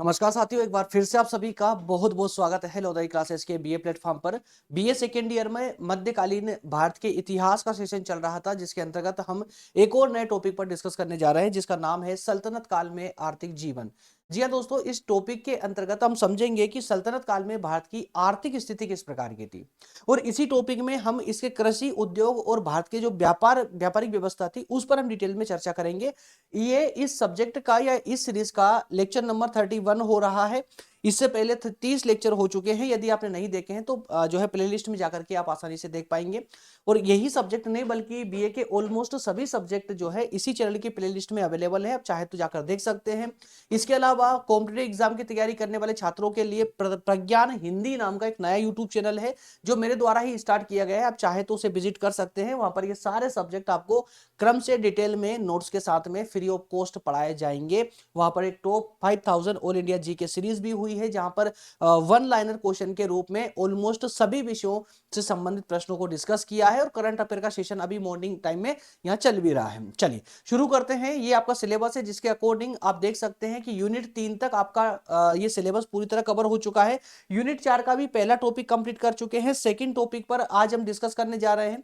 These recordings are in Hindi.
नमस्कार साथियों, एक बार फिर से आप सभी का बहुत बहुत स्वागत है लोधाई क्लासेस के बीए प्लेटफॉर्म पर। बीए सेकेंड ईयर में मध्यकालीन भारत के इतिहास का सेशन चल रहा था, जिसके अंतर्गत हम एक और नए टॉपिक पर डिस्कस करने जा रहे हैं, जिसका नाम है सल्तनत काल में आर्थिक जीवन। जी हाँ दोस्तों, इस टॉपिक के अंतर्गत हम समझेंगे कि सल्तनत काल में भारत की आर्थिक स्थिति किस प्रकार की थी, और इसी टॉपिक में हम इसके कृषि उद्योग और भारत के जो व्यापारिक व्यवस्था थी उस पर हम डिटेल में चर्चा करेंगे। ये इस सब्जेक्ट का या इस सीरीज का लेक्चर नंबर 31 हो रहा है। इससे पहले 30 लेक्चर हो चुके हैं। यदि आपने नहीं देखे हैं तो जो है प्लेलिस्ट में जाकर के आप आसानी से देख पाएंगे। और यही सब्जेक्ट नहीं बल्कि बीए के ऑलमोस्ट सभी सब्जेक्ट जो है इसी चैनल की प्लेलिस्ट में अवेलेबल है, आप चाहे तो जाकर देख सकते हैं। इसके अलावा कॉम्पिटेटिव एग्जाम की तैयारी करने वाले छात्रों के लिए प्रज्ञान हिंदी नाम का एक नया यूट्यूब चैनल है, जो मेरे द्वारा ही स्टार्ट किया गया है। आप चाहे तो उसे विजिट कर सकते हैं। वहां पर ये सारे सब्जेक्ट आपको क्रम से डिटेल में नोट्स के साथ में फ्री ऑफ कॉस्ट पढ़ाए जाएंगे। वहां पर एक टॉप 5000 ऑल इंडिया जी के सीरीज भी हुई है, जहां पर वन लाइनर क्वेश्चन के रूप में ऑलमोस्ट सभी विषयों से संबंधित प्रश्नों को डिस्कस किया है। और करंट अफेयर का सेशन अभी मॉर्निंग टाइम में यहाँ चल भी रहा है। चलिए शुरू करते हैं। ये आपका सिलेबस है, जिसके अकॉर्डिंग आप देख सकते हैं कि यूनिट 3 तक आपका ये सिलेबस पूरी तरह कवर हो चुका है। यूनिट 4 का भी पहला टॉपिक कंप्लीट कर चुके हैं। सेकंड टॉपिक पर आज हम डिस्कस करने जा रहे हैं।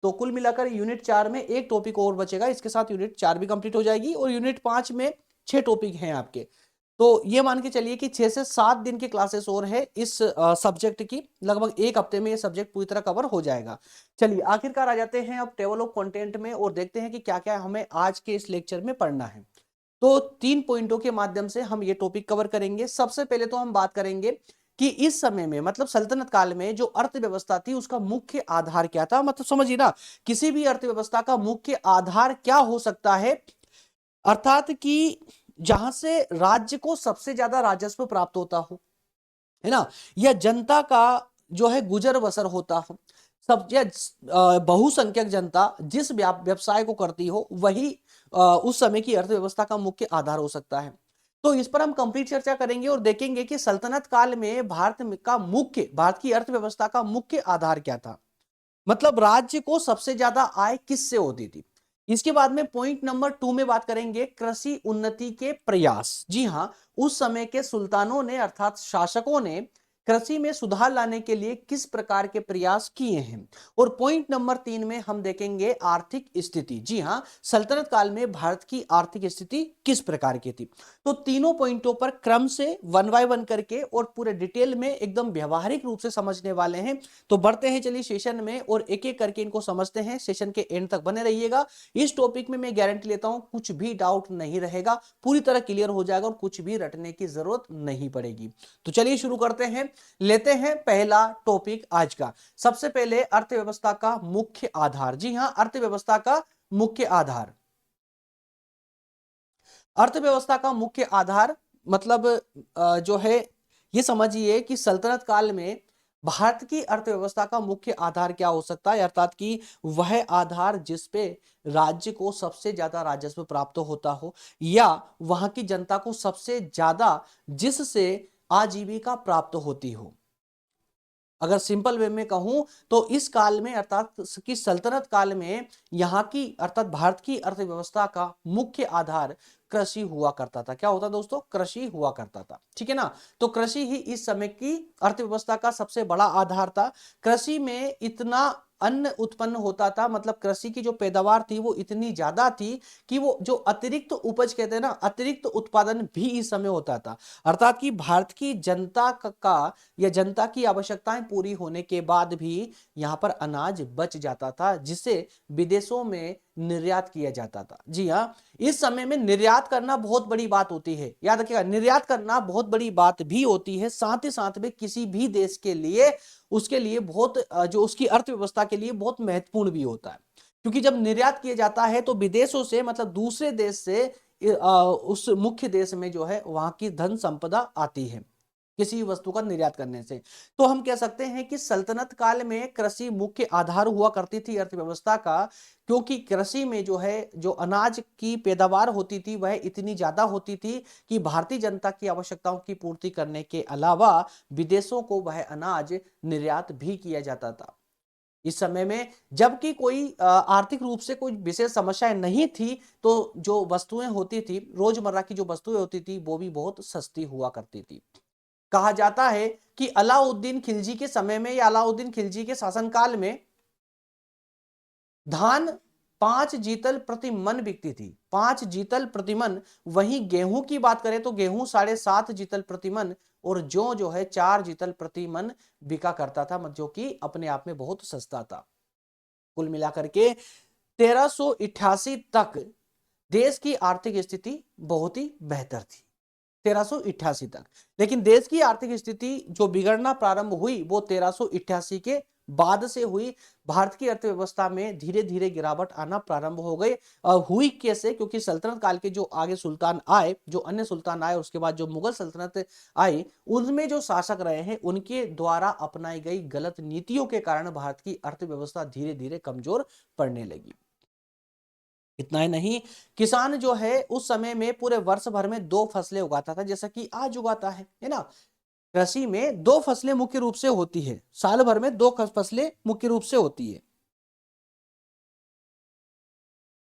तो कुल मिलाकर यूनिट 4 में एक टॉपिक और बचेगा, इसके साथ यूनिट 4 भी कंप्लीट हो जाएगी। और यूनिट 5 में 6 टॉपिक हैं आपके। तो ये मान के चलिए कि 6 से 7 दिन की क्लासेस और है इस सब्जेक्ट की। लगभग एक हफ्ते में ये सब्जेक्ट पूरी तरह कवर हो जाएगा। चलिए आखिरकार आ जाते हैं अब टेबल ऑफ कंटेंट में और देखते हैं कि क्या क्या हमें आज के इस लेक्चर में पढ़ना है। तो 3 पॉइंटों के माध्यम से हम ये टॉपिक कवर करेंगे। सबसे पहले तो हम बात करेंगे कि इस समय में मतलब सल्तनत काल में जो अर्थव्यवस्था थी उसका मुख्य आधार क्या था। मतलब समझिए ना, किसी भी अर्थव्यवस्था का मुख्य आधार क्या हो सकता है, अर्थात कि जहां से राज्य को सबसे ज्यादा राजस्व प्राप्त होता हो, है ना, या जनता का जो है गुजर बसर होता हो। सब या बहुसंख्यक जनता जिस व्यवसाय को करती हो वही उस समय की अर्थव्यवस्था का मुख्य आधार हो सकता है। तो इस पर हम कंप्लीट चर्चा करेंगे और देखेंगे कि सल्तनत काल में भारत की अर्थव्यवस्था का मुख्य आधार क्या था। मतलब राज्य को सबसे ज्यादा आय किससे होती थी। इसके बाद में पॉइंट नंबर 2 में बात करेंगे कृषि उन्नति के प्रयास। जी हां, उस समय के सुल्तानों ने अर्थात शासकों ने कृषि में सुधार लाने के लिए किस प्रकार के प्रयास किए हैं। और पॉइंट नंबर 3 में हम देखेंगे आर्थिक स्थिति। जी हां, सल्तनत काल में भारत की आर्थिक स्थिति किस प्रकार की थी। तो तीनों पॉइंटों पर क्रम से वन बाय वन करके और पूरे डिटेल में एकदम व्यवहारिक रूप से समझने वाले हैं। तो बढ़ते हैं चलिए सेशन में और एक एक करके इनको समझते हैं। सेशन के एंड तक बने रहिएगा। इस टॉपिक में मैं गारंटी लेता हूं कुछ भी डाउट नहीं रहेगा, पूरी तरह क्लियर हो जाएगा और कुछ भी रटने की जरूरत नहीं पड़ेगी। तो चलिए शुरू करते हैं। लेते हैं पहला टॉपिक आज का। सबसे पहले अर्थव्यवस्था का मुख्य आधार। जी हां, अर्थव्यवस्था का मुख्य आधार। अर्थव्यवस्था का मुख्य आधार मतलब जो है ये समझिए कि सल्तनत काल में भारत की अर्थव्यवस्था का मुख्य आधार क्या हो सकता है, अर्थात कि वह आधार जिस पे राज्य को सबसे ज्यादा राजस्व प्राप्त होता हो, या वहां की जनता को सबसे ज्यादा जिससे आजीविका प्राप्त होती हो। अगर सिंपल वे में कहूं तो इस काल में अर्थात कि सल्तनत काल में यहाँ की अर्थात भारत की अर्थव्यवस्था का मुख्य आधार कृषि हुआ करता था। क्या होता दोस्तों? कृषि हुआ करता था। ठीक है ना। तो कृषि ही इस समय की अर्थव्यवस्था का सबसे बड़ा आधार था। कृषि में इतना अन्न उत्पन्न होता था, मतलब कृषि की जो पैदावार थी वो इतनी ज्यादा थी कि वो जो अतिरिक्त उपज कहते हैं ना, अतिरिक्त उत्पादन भी इस समय होता था। अर्थात कि भारत की जनता का या जनता की आवश्यकताएं पूरी होने के बाद भी यहां पर अनाज बच जाता था, जिसे विदेशों में निर्यात किया जाता था। जी हाँ, इस समय में निर्यात करना बहुत बड़ी बात होती है। याद रखिएगा, निर्यात करना बहुत बड़ी बात भी होती है, साथ ही साथ में किसी भी देश के लिए उसके लिए बहुत जो उसकी अर्थव्यवस्था के लिए बहुत महत्वपूर्ण भी होता है। क्योंकि जब निर्यात किया जाता है तो विदेशों से मतलब दूसरे देश से उस मुख्य देश में जो है वहां की धन संपदा आती है किसी भी वस्तु का निर्यात करने से। तो हम कह सकते हैं कि सल्तनत काल में कृषि मुख्य आधार हुआ करती थी अर्थव्यवस्था का, क्योंकि कृषि में जो है जो अनाज की पैदावार होती थी वह इतनी ज्यादा होती थी कि भारतीय जनता की आवश्यकताओं की पूर्ति करने के अलावा विदेशों को वह अनाज निर्यात भी किया जाता था। इस समय में जबकि कोई आर्थिक रूप से कोई विशेष समस्याएं नहीं थी, तो जो वस्तुएं होती थी, रोजमर्रा की जो वस्तुएं होती थी, वो भी बहुत सस्ती हुआ करती थी। कहा जाता है कि अलाउद्दीन खिलजी के समय में या अलाउद्दीन खिलजी के शासनकाल में धान 5 जीतल प्रति मन बिकती थी, 5 जीतल प्रति मन। वहीं गेहूं की बात करें तो गेहूं 7.5 जीतल प्रति मन, और जो है 4 जीतल प्रति मन बिका करता था, जो कि अपने आप में बहुत सस्ता था। कुल मिलाकर के 1388 तक देश की आर्थिक स्थिति बहुत ही बेहतर थी, 1388 तक। लेकिन देश की आर्थिक स्थिति जो बिगड़ना प्रारंभ हुई वो 1388 के बाद से हुई। भारत की अर्थव्यवस्था में धीरे धीरे गिरावट आना प्रारंभ हो गई। हुई कैसे? क्योंकि सल्तनत काल के जो आगे सुल्तान आए, जो अन्य सुल्तान आए, उसके बाद जो मुगल सल्तनत आई, उनमें जो शासक रहे हैं उनके द्वारा अपनाई गई गलत नीतियों के कारण भारत की अर्थव्यवस्था धीरे धीरे कमजोर पड़ने लगी। इतना ही नहीं, किसान जो है उस समय में पूरे वर्ष भर में 2 फसलें उगाता था, जैसा कि आज उगाता है ना। कृषि में 2 फसलें मुख्य रूप से होती है, साल भर में 2 फसलें मुख्य रूप से होती है,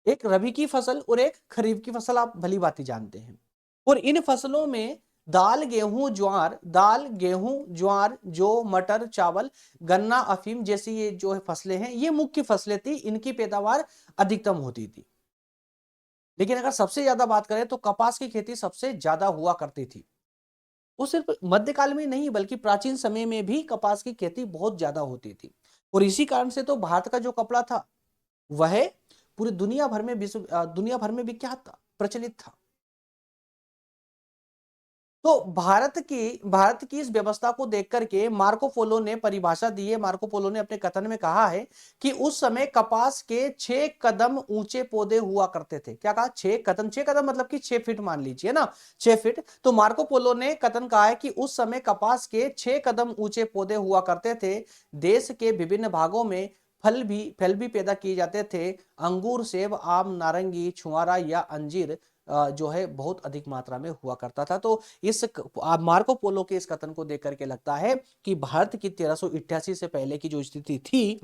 एक रबी की फसल और एक खरीफ की फसल, आप भली भांति जानते हैं। और इन फसलों में दाल गेहूं ज्वार जौ मटर चावल गन्ना अफीम जैसी ये जो है फसलें हैं, ये मुख्य फसलें थी, इनकी पैदावार अधिकतम होती थी। लेकिन अगर सबसे ज्यादा बात करें तो कपास की खेती सबसे ज्यादा हुआ करती थी। वो सिर्फ मध्यकाल में नहीं बल्कि प्राचीन समय में भी कपास की खेती बहुत ज्यादा होती थी। और इसी कारण से तो भारत का जो कपड़ा था वह पूरी दुनिया भर में विख्यात था, प्रचलित था। तो भारत की इस व्यवस्था को देख करके मार्को पोलो ने परिभाषा दी है। मार्को पोलो ने अपने कथन में कहा है कि उस समय कपास के 6 कदम ऊंचे पौधे हुआ करते थे। क्या कहा? 6 कदम। 6 कदम मतलब कि 6 फीट मान लीजिए ना, 6 फीट। तो मार्को पोलो ने कथन कहा है कि उस समय कपास के 6 कदम ऊंचे पौधे हुआ करते थे। देश के विभिन्न भागों में फल भी पैदा किए जाते थे। अंगूर सेब आम नारंगी छुआरा या अंजीर जो है बहुत अधिक मात्रा में हुआ करता था। तो इस मार्को पोलो के इस कथन को देख करके लगता है कि भारत की 1388 से पहले की जो स्थिति थी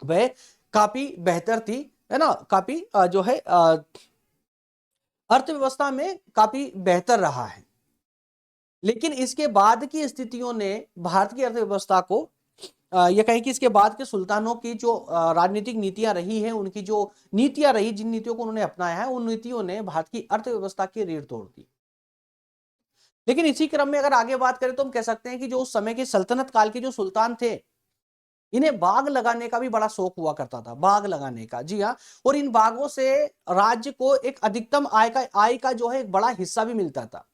वह काफी बेहतर थी, है ना। काफी जो है अर्थव्यवस्था में काफी बेहतर रहा है। लेकिन इसके बाद की स्थितियों ने भारत की अर्थव्यवस्था को ये कहें कि इसके बाद के सुल्तानों की जो राजनीतिक नीतियां रही हैं, उनकी जो नीतियां रही, जिन नीतियों को उन्होंने अपनाया है, उन नीतियों ने भारत की अर्थव्यवस्था की रीढ़ तोड़ दी। लेकिन इसी क्रम में अगर आगे बात करें तो हम कह सकते हैं कि जो उस समय के सल्तनत काल के जो सुल्तान थे, इन्हें बाग लगाने का भी बड़ा शौक हुआ करता था, बाग लगाने का। जी हाँ। और इन बागों से राज्य को एक अधिकतम आय का जो है एक बड़ा हिस्सा भी मिलता था।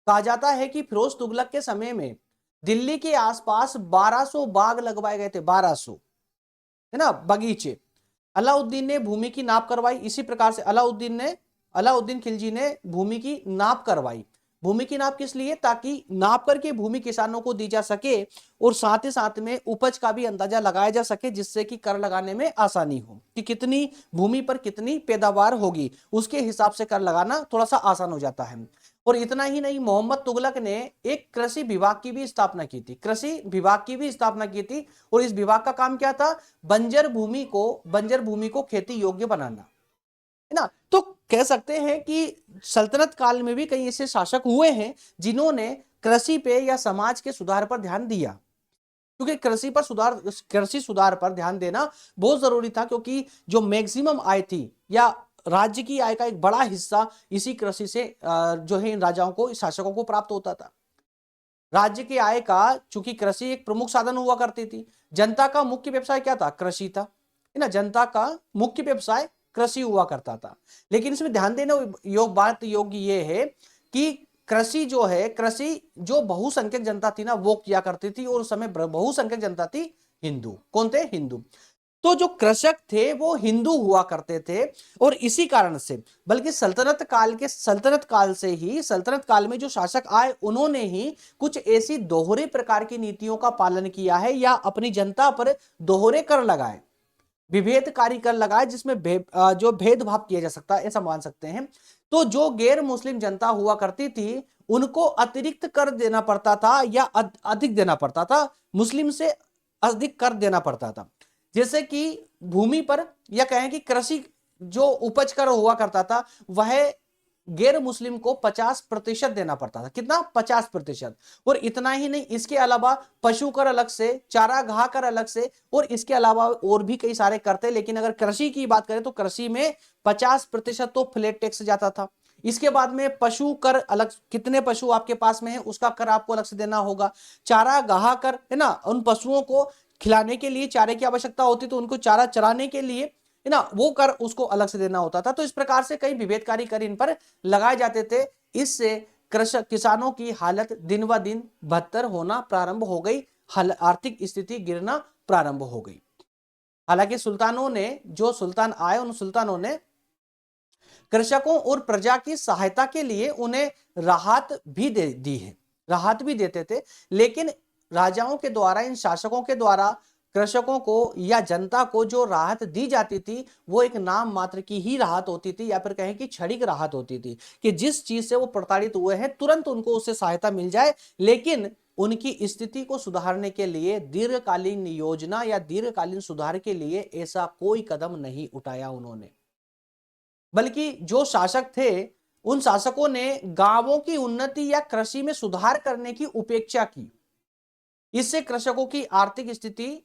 कहा जाता है कि फिरोज तुगलक के समय में दिल्ली के आसपास 1200 बाग लगवाए गए थे, 1200, है ना, बगीचे। अलाउद्दीन ने भूमि की नाप करवाई। इसी प्रकार से अलाउद्दीन खिलजी ने भूमि की नाप करवाई। भूमि की नाप किस लिए? ताकि नाप करके भूमि किसानों को दी जा सके और साथ ही साथ में उपज का भी अंदाजा लगाया जा सके, जिससे कि कर लगाने में आसानी हो कि कितनी भूमि पर कितनी पैदावार होगी, उसके हिसाब से कर लगाना थोड़ा सा आसान हो जाता है। और इतना ही नहीं, मोहम्मद तुगलक ने एक कृषि विभाग की भी स्थापना की थी, कृषि विभाग की भी स्थापना की थी। और इस विभाग का काम क्या था? बंजर भूमि को खेती योग्य बनाना, है ना। तो कह सकते हैं कि सल्तनत काल में भी कई ऐसे शासक हुए हैं जिन्होंने कृषि पे या समाज के सुधार पर ध्यान दिया, क्योंकि कृषि सुधार पर ध्यान देना बहुत जरूरी था, क्योंकि जो मैक्सिमम आय थी या राज्य की आय का एक बड़ा हिस्सा इसी कृषि से जो है इन राजाओं को, इस शासकों को प्राप्त होता था। राज्य की आय का, चूंकि कृषि एक प्रमुख साधन हुआ करती थी, जनता का मुख्य व्यवसाय क्या था? कृषि था, है ना। जनता का मुख्य व्यवसाय कृषि हुआ करता था। लेकिन इसमें ध्यान देने बात योग्य ये है कि कृषि जो बहुसंख्यक जनता थी ना वो किया करती थी, और उस समय बहुसंख्यक जनता थी हिंदू। कौन थे? हिंदू। तो जो कृषक थे वो हिंदू हुआ करते थे। और इसी कारण से, बल्कि सल्तनत काल में जो शासक आए उन्होंने ही कुछ ऐसी दोहरे प्रकार की नीतियों का पालन किया है या अपनी जनता पर दोहरे कर लगाए, विभेदकारी कर लगाए, जिसमें जो भेदभाव किया जा सकता है, ऐसा मान सकते हैं। तो जो गैर मुस्लिम जनता हुआ करती थी उनको अतिरिक्त कर देना पड़ता था या अधिक देना पड़ता था, मुस्लिम से अधिक कर देना पड़ता था, जैसे कि भूमि पर या कहें कि कृषि जो उपज कर हुआ करता था वह गैर मुस्लिम को 50% देना पड़ता था। कितना? 50%। और इतना ही नहीं, इसके अलावा पशु कर अलग से, चारागाह कर अलग से, और इसके अलावा और भी कई सारे कर थे। लेकिन अगर कृषि की बात करें तो कृषि में 50% तो फ्लैट टैक्स जाता था। इसके बाद में पशु कर अलग, कितने पशु आपके पास में है उसका कर आपको अलग से देना होगा। चारागाह कर है ना, उन पशुओं को खिलाने के लिए चारे की आवश्यकता होती तो उनको चारा चराने के लिए है ना, वो कर उसको अलग से देना होता था। तो इस प्रकार से कई विभेदकारी कर इन पर लगाए जाते थे। इससे कृषक किसानों की हालत दिन ब दिन बदतर होना प्रारंभ हो गई, आर्थिक स्थिति गिरना प्रारंभ हो गई। हालांकि सुल्तानों ने, जो सुल्तान आए उन सुल्तानों ने कृषकों और प्रजा की सहायता के लिए उन्हें राहत भी दी है, राहत भी देते थे। लेकिन राजाओं के द्वारा, इन शासकों के द्वारा कृषकों को या जनता को जो राहत दी जाती थी वो एक नाम मात्र की ही राहत होती थी, या फिर कहें कि क्षणिक राहत होती थी कि जिस चीज से वो प्रताड़ित हुए हैं तुरंत उनको उससे सहायता मिल जाए। लेकिन उनकी स्थिति को सुधारने के लिए दीर्घकालीन योजना या दीर्घकालीन सुधार के लिए ऐसा कोई कदम नहीं उठाया उन्होंने। बल्कि जो शासक थे उन शासकों ने गांवों की उन्नति या कृषि में सुधार करने की उपेक्षा की। इससे कृषकों की आर्थिक स्थिति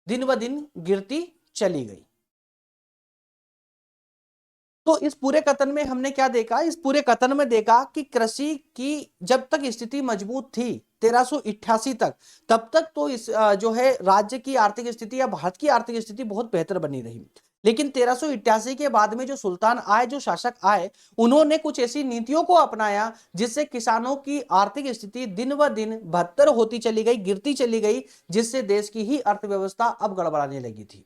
दिन ब दिन गिरती चली गई। तो इस पूरे कथन में हमने क्या देखा? इस पूरे कथन में देखा कि कृषि की जब तक स्थिति मजबूत थी 1388 तक, तब तक तो इस जो है राज्य की आर्थिक स्थिति या भारत की आर्थिक स्थिति बहुत बेहतर बनी रही। लेकिन 1388 के बाद में जो सुल्तान आए, जो शासक आए, उन्होंने कुछ ऐसी नीतियों को अपनाया जिससे किसानों की आर्थिक स्थिति दिन ब दिन बदतर होती चली गई, गिरती चली गई, जिससे देश की ही अर्थव्यवस्था अब गड़बड़ाने लगी थी।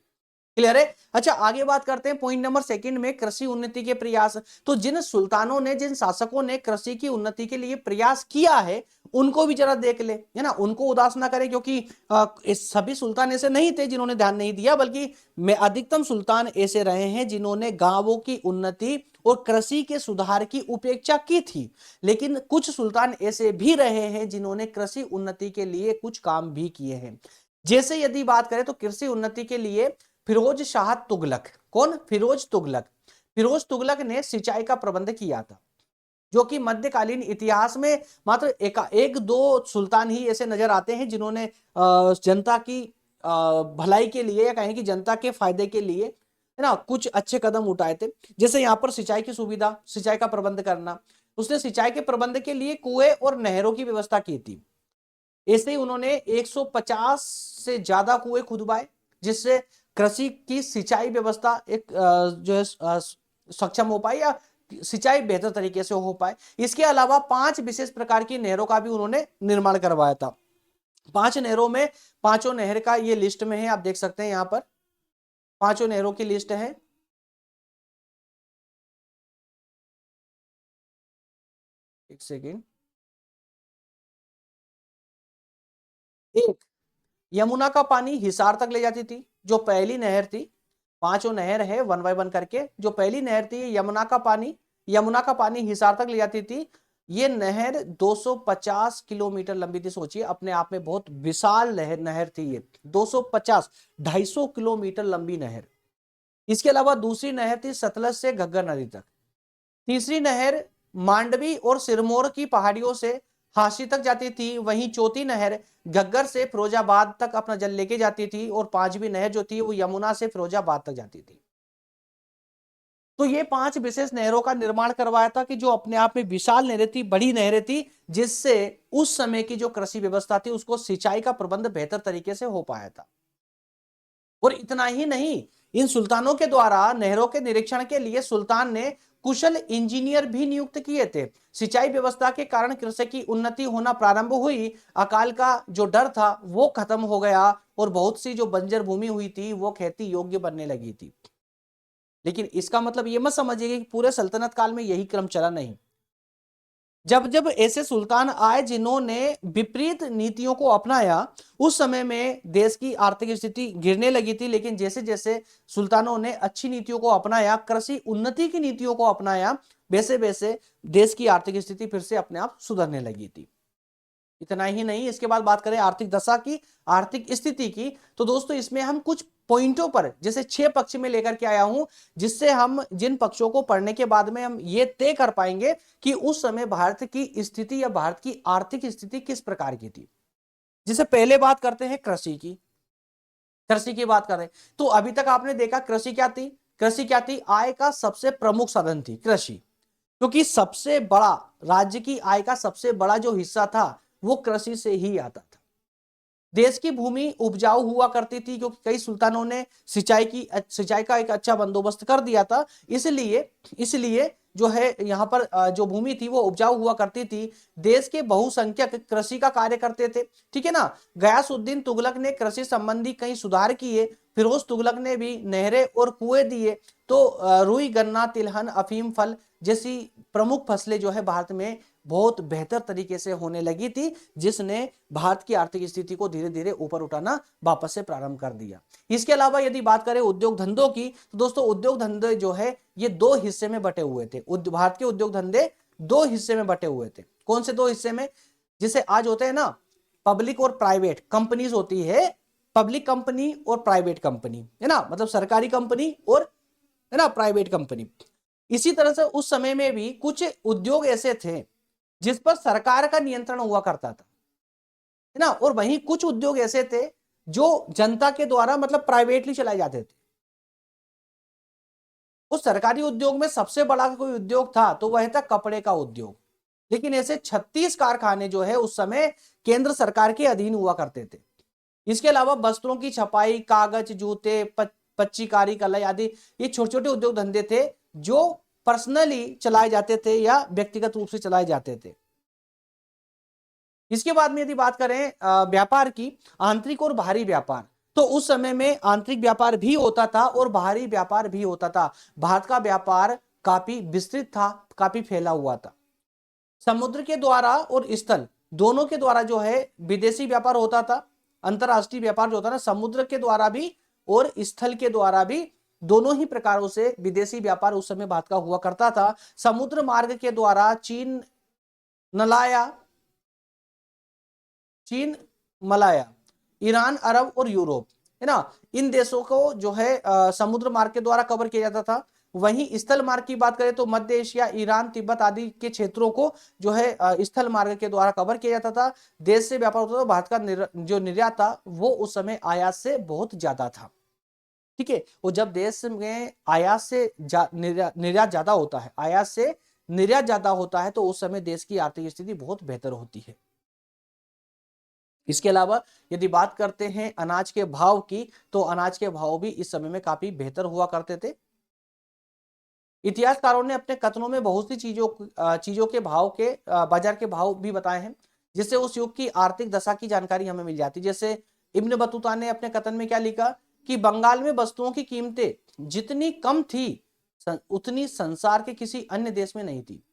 क्लियर है? अच्छा, आगे बात करते हैं पॉइंट नंबर सेकंड में, कृषि उन्नति के प्रयास। तो जिन सुल्तानों ने, जिन शासकों ने कृषि की उन्नति के लिए प्रयास किया है उनको भी जरा देख ले, है ना, उनको उदास ना करें, क्योंकि सभी सुल्तान ऐसे नहीं थे जिन्होंने ध्यान नहीं दिया, बल्कि मैं अधिकतम सुल्तान ऐसे रहे हैं जिन्होंने गांवों की उन्नति और कृषि के सुधार की उपेक्षा की थी। लेकिन कुछ सुल्तान ऐसे भी रहे हैं जिन्होंने कृषि उन्नति के लिए कुछ काम भी किए हैं। जैसे यदि बात करें तो कृषि उन्नति के लिए फिरोज शाह तुगलक, कौन? फिरोज तुगलक। फिरोज तुगलक ने सिंचाई का प्रबंध किया था, जो कि मध्यकालीन इतिहास में मात्र एक दो सुल्तान ही ऐसे नजर आते हैं जिन्होंने जनता की भलाई के लिए या कहें कि जनता के फायदे के लिए, है ना, कुछ अच्छे कदम उठाए थे। जैसे यहाँ पर सिंचाई की सुविधा, सिंचाई का प्रबंध करना, उसने सिंचाई के प्रबंध के लिए कुएं और नहरों की व्यवस्था की थी। ऐसे ही उन्होंने 150 से ज्यादा कुएं खुदवाए, जिससे कृषि की सिंचाई व्यवस्था एक जो है सक्षम हो पाए या सिंचाई बेहतर तरीके से हो पाए। इसके अलावा 5 विशेष प्रकार की नहरों का भी उन्होंने निर्माण करवाया था। 5 नहरों में, पांचों नहर का ये लिस्ट में है, आप देख सकते हैं यहाँ पर पांचों नहरों की लिस्ट है। एक सेकेंड। एक, यमुना का पानी हिसार तक ले जाती थी, जो पहली नहर थी। पांचों नहर है वन बाय वन करके। जो पहली नहर थी यमुना का पानी हिसार तक ले जाती थी। ये नहर 250 किलोमीटर लंबी थी। सोचिए, अपने आप में बहुत विशाल नहर थी ये, 250, 250 किलोमीटर लंबी नहर। इसके अलावा दूसरी नहर थी सतलज से घग्गर नदी तक। तीसरी नहर मांडवी और सिरमौर की पहाड़ियों से हांसी तक जाती थी। वहीं चौथी नहर घग्गर से फिरोजाबाद तक अपना जल लेके जाती थी। और पांचवी नहर जो थी वो यमुना से फिरोजाबाद तक जाती थी। तो ये 5 विशेष नहरों का निर्माण करवाया था कि जो अपने आप में विशाल नहरें थी, बड़ी नहरें थी, जिससे उस समय की जो कृषि व्यवस्था थी उसको सिंचाई का प्रबंध बेहतर तरीके से हो पाया था। और इतना ही नहीं, इन सुल्तानों के द्वारा नहरों के निरीक्षण के लिए सुल्तान ने कुशल इंजीनियर भी नियुक्त किए थे। सिंचाई व्यवस्था के कारण कृषि की उन्नति होना प्रारंभ हुई। अकाल का जो डर था वो खत्म हो गया और बहुत सी जो बंजर भूमि हुई थी वो खेती योग्य बनने लगी थी। लेकिन इसका मतलब ये मत समझिए कि पूरे सल्तनत काल में यही क्रम चला, नहीं। जब जब ऐसे सुल्तान आए जिन्होंने विपरीत नीतियों को अपनाया, उस समय में देश की आर्थिक स्थिति गिरने लगी थी। लेकिन जैसे जैसे सुल्तानों ने अच्छी नीतियों को अपनाया, कृषि उन्नति की नीतियों को अपनाया, वैसे वैसे देश की आर्थिक स्थिति फिर से अपने आप सुधरने लगी थी। इतना ही नहीं, इसके बाद बात करें आर्थिक दशा की, आर्थिक स्थिति की, तो दोस्तों इसमें हम कुछ पॉइंटों पर जैसे 6 पक्ष में लेकर के आया हूं, जिससे हम जिन पक्षों को पढ़ने के बाद में हम ये तय कर पाएंगे कि उस समय भारत की स्थिति या भारत की आर्थिक स्थिति किस प्रकार की थी। जिसे पहले बात करते हैं कृषि की। कृषि की बात करें तो अभी तक आपने देखा कृषि क्या थी, कृषि क्या थी, आय का सबसे प्रमुख साधन थी कृषि, क्योंकि सबसे बड़ा राज्य की आय का सबसे बड़ा जो हिस्सा था वो कृषि से ही आता था। देश की भूमि उपजाऊ हुआ करती थी क्योंकि कई सुल्तानों ने सिंचाई का एक अच्छा बंदोबस्त कर दिया था, इसलिए इसलिए जो है यहाँ पर जो भूमि थी वो उपजाऊ हुआ करती थी। देश के बहुसंख्यक कृषि का कार्य करते थे, ठीक है ना। गयासुद्दीन तुगलक ने कृषि संबंधी कई सुधार किए, फिरोज तुगलक ने भी नहरें और कुएं दिए। तो रुई, गन्ना, तिलहन, अफीम, फल जैसी प्रमुख फसलें जो है भारत में बहुत बेहतर तरीके से होने लगी थी, जिसने भारत की आर्थिक स्थिति को धीरे धीरे ऊपर उठाना वापस से प्रारंभ कर दिया। इसके अलावा यदि बात करें उद्योग धंधों की, तो दोस्तों उद्योग धंधे जो है ये दो हिस्से में बटे हुए थे। भारत के उद्योग धंधे दो हिस्से में बटे हुए थे। कौन से दो हिस्से में, जिसे आज होते हैं ना पब्लिक और प्राइवेट कंपनीज होती है, पब्लिक कंपनी और प्राइवेट कंपनी, है ना, मतलब सरकारी कंपनी और है ना प्राइवेट कंपनी। इसी तरह से उस समय में भी कुछ उद्योग ऐसे थे जिस पर सरकार का नियंत्रण हुआ करता था, है ना, और वहीं कुछ उद्योग ऐसे थे जो जनता के द्वारा मतलब प्राइवेटली चलाए जाते थे। उस सरकारी उद्योग में सबसे बड़ा कोई उद्योग था तो वह था कपड़े का उद्योग, लेकिन ऐसे 36 कारखाने जो है उस समय केंद्र सरकार के अधीन हुआ करते थे। इसके अलावा वस्त्रों की छपाई, कागज, जूते, पच्चीकारी, कलाई आदि ये छोटे छोटे उद्योग धंधे थे जो पर्सनली चलाए जाते थे या व्यक्तिगत रूप से चलाए जाते थे। इसके बाद में यदि बात करें व्यापार की, आंतरिक और बाहरी व्यापार, तो उस समय में आंतरिक व्यापार भी होता था और बाहरी व्यापार भी होता था। भारत का व्यापार काफी विस्तृत था, काफी फैला हुआ था। समुद्र के द्वारा और स्थल दोनों के द्वारा जो है विदेशी व्यापार होता था। अंतरराष्ट्रीय व्यापार जो होता है ना, समुद्र के द्वारा भी और स्थल के द्वारा भी, दोनों ही प्रकारों से विदेशी व्यापार उस समय भारत का हुआ करता था। समुद्र मार्ग के द्वारा चीन, मलाया, ईरान, अरब और यूरोप, है ना, इन देशों को जो है समुद्र मार्ग के द्वारा कवर किया जाता था। वहीं स्थल मार्ग की बात करें तो मध्य एशिया, ईरान, तिब्बत आदि के क्षेत्रों को जो है स्थल मार्ग के द्वारा कवर किया जाता था। देश से व्यापार होता था। भारत का जो निर्यात था वो उस समय आयात से बहुत ज्यादा था, ठीक है। और जब देश में आयात से निर्यात ज्यादा होता है, आयात से निर्यात ज्यादा होता है, तो उस समय देश की आर्थिक स्थिति बहुत बेहतर होती है। इसके अलावा यदि बात करते हैं अनाज के भाव की, तो अनाज के भाव भी इस समय में काफी बेहतर हुआ करते थे। इतिहासकारों ने अपने कथनों में बहुत सी चीजों के भाव के बाजार के भाव भी बताए हैं, जिससे उस युग की आर्थिक दशा की जानकारी हमें मिल जाती है। जैसे इब्न बतूता ने अपने कथन में क्या लिखा कि बंगाल में वस्तुओं की कीमतें जितनी कम थी उतनी संसार के किसी अन्य देश में नहीं थी।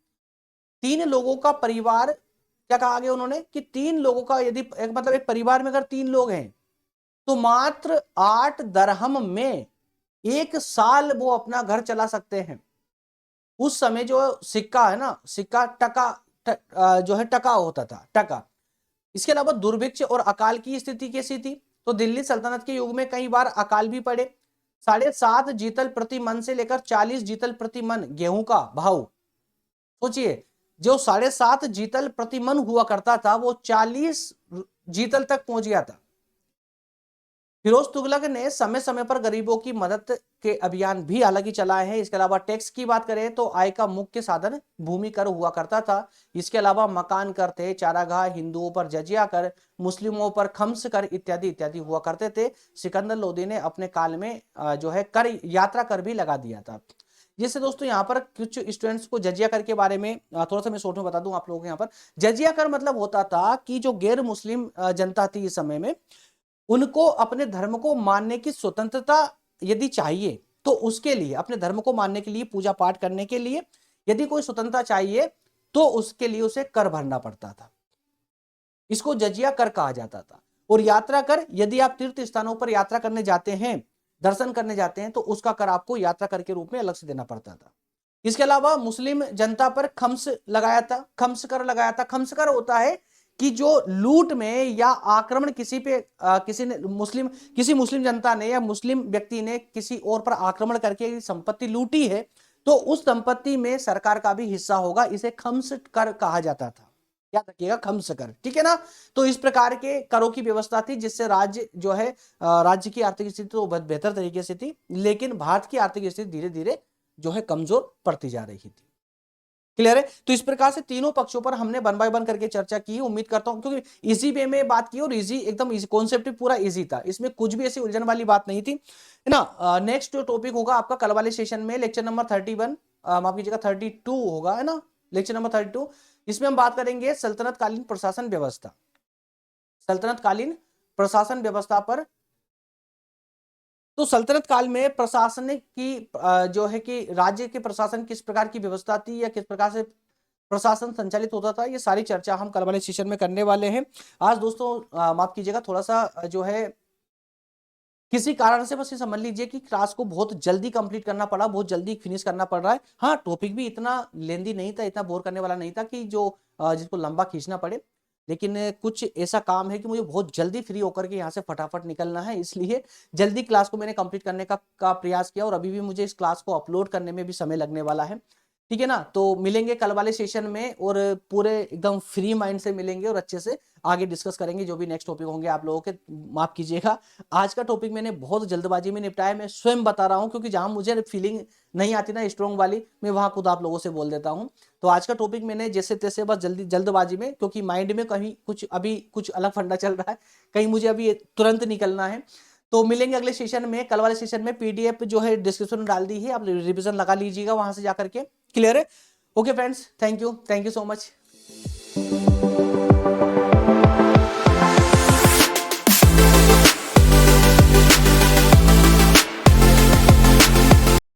3 लोगों का परिवार, क्या कहा आगे उन्होंने कि 3 लोगों का यदि मतलब एक परिवार में अगर 3 लोग हैं तो मात्र 8 दरहम में 1 साल वो अपना घर चला सकते हैं। उस समय जो सिक्का है ना, सिक्का जो है टका होता था, टका। इसके अलावा दुर्भिक्ष और अकाल की स्थिति कैसी थी, तो दिल्ली सल्तनत के युग में कई बार अकाल भी पड़े। 7.5 जीतल प्रति मन से लेकर 40 जीतल प्रति मन गेहूं का भाव, सोचिए, जो 7.5 जीतल प्रति मन हुआ करता था वो 40 जीतल तक पहुंच गया था। फिरोज तुगलक ने समय समय पर गरीबों की मदद के अभियान भी हालांकि चलाए हैं। इसके अलावा टैक्स की बात करें तो आय का मुख्य साधन भूमि कर हुआ करता था। इसके अलावा मकान कर थे, चारागाह, हिंदुओं पर जजिया कर, मुस्लिमों पर खम्स कर इत्यादि इत्यादि हुआ करते थे। सिकंदर लोदी ने अपने काल में जो है कर यात्रा कर भी लगा दिया था। जिससे दोस्तों यहाँ पर कुछ स्टूडेंट्स को जजिया कर के बारे में थोड़ा सा मैं शॉर्ट में बता दूं आप लोगों को। यहाँ पर जजिया कर मतलब होता था कि जो गैर मुस्लिम जनता थी इस समय में, उनको अपने धर्म को मानने की स्वतंत्रता यदि चाहिए तो उसके लिए, अपने धर्म को मानने के लिए, पूजा पाठ करने के लिए यदि कोई स्वतंत्रता चाहिए तो उसके लिए उसे कर भरना पड़ता था। इसको जजिया कर कहा जाता था। और यात्रा कर, यदि आप तीर्थ स्थानों पर यात्रा करने जाते हैं, दर्शन करने जाते हैं, तो उसका कर आपको यात्रा कर के रूप में अलग से देना पड़ता था। इसके अलावा मुस्लिम जनता पर खम्स लगाया था, खम्स कर लगाया था। खम्स कर होता है कि जो लूट में या आक्रमण किसी पे किसी मुस्लिम जनता ने या मुस्लिम व्यक्ति ने किसी और पर आक्रमण करके संपत्ति लूटी है तो उस संपत्ति में सरकार का भी हिस्सा होगा। इसे खम्स कर कहा जाता था, याद रखिएगा, खम्स कर, ठीक है ना। तो इस प्रकार के करों की व्यवस्था थी जिससे राज्य जो है राज्य की आर्थिक स्थिति तो बहुत बेहतर तरीके से थी, लेकिन भारत की आर्थिक स्थिति धीरे धीरे जो है कमजोर पड़ती जा रही थी। क्लियर है। तो इस प्रकार से तीनों पक्षों पर हमने वन बाय वन करके चर्चा की। उम्मीद करता हूं क्योंकि इजी वे में बात की और इजी एकदम इजी कॉन्सेप्ट पूरा इजी था, इसमें कुछ भी ऐसी उलझन वाली बात नहीं थी, है ना। नेक्स्ट टॉपिक होगा आपका कल वाले सेशन में लेक्चर नंबर 31, माफ कीजिएगा 32 होगा, है ना, लेक्चर नंबर 32। इसमें हम बात करेंगे सल्तनतकालीन प्रशासन व्यवस्था, सल्तनतकालीन प्रशासन व्यवस्था पर। तो सल्तनत काल में प्रशासनिक की जो है कि राज्य के प्रशासन किस प्रकार की व्यवस्था थी या किस प्रकार से प्रशासन संचालित होता था, ये सारी चर्चा हम कल वाले सेशन में करने वाले हैं। आज दोस्तों माफ कीजिएगा थोड़ा सा जो है किसी कारण से बस ये समझ लीजिए कि क्लास को बहुत जल्दी कंप्लीट करना पड़ा, बहुत जल्दी फिनिश करना पड़ रहा है। हाँ, टॉपिक भी इतना लेंदी नहीं था, इतना बोर करने वाला नहीं था कि जो जिसको लंबा खींचना पड़े, लेकिन कुछ ऐसा काम है कि मुझे बहुत जल्दी फ्री होकर के यहाँ से फटाफट निकलना है, इसलिए जल्दी क्लास को मैंने कंप्लीट करने का प्रयास किया और अभी भी मुझे इस क्लास को अपलोड करने में भी समय लगने वाला है, ठीक है ना। तो मिलेंगे कल वाले सेशन में और पूरे एकदम फ्री माइंड से मिलेंगे और अच्छे से आगे डिस्कस करेंगे जो भी नेक्स्ट टॉपिक होंगे आप लोगों के। माफ कीजिएगा आज का टॉपिक मैंने बहुत जल्दबाजी में निपटाया, मैं स्वयं बता रहा हूं क्योंकि जहां मुझे फीलिंग नहीं आती ना स्ट्रॉन्ग वाली, मैं वहां खुद आप लोगों से बोल देता हूं। तो आज का टॉपिक मैंने जैसे तैसे बस जल्दबाजी में, क्योंकि माइंड में कहीं कुछ अभी कुछ अलग फंडा चल रहा है, कहीं मुझे अभी तुरंत निकलना है। तो मिलेंगे अगले सेशन में, कल वाले सेशन में पीडीएफ जो है डिस्क्रिप्शन में डाल दी है, आप रिवीजन लगा लीजिएगा वहां से जाकर के। क्लियर है। Okay friends, thank you so much.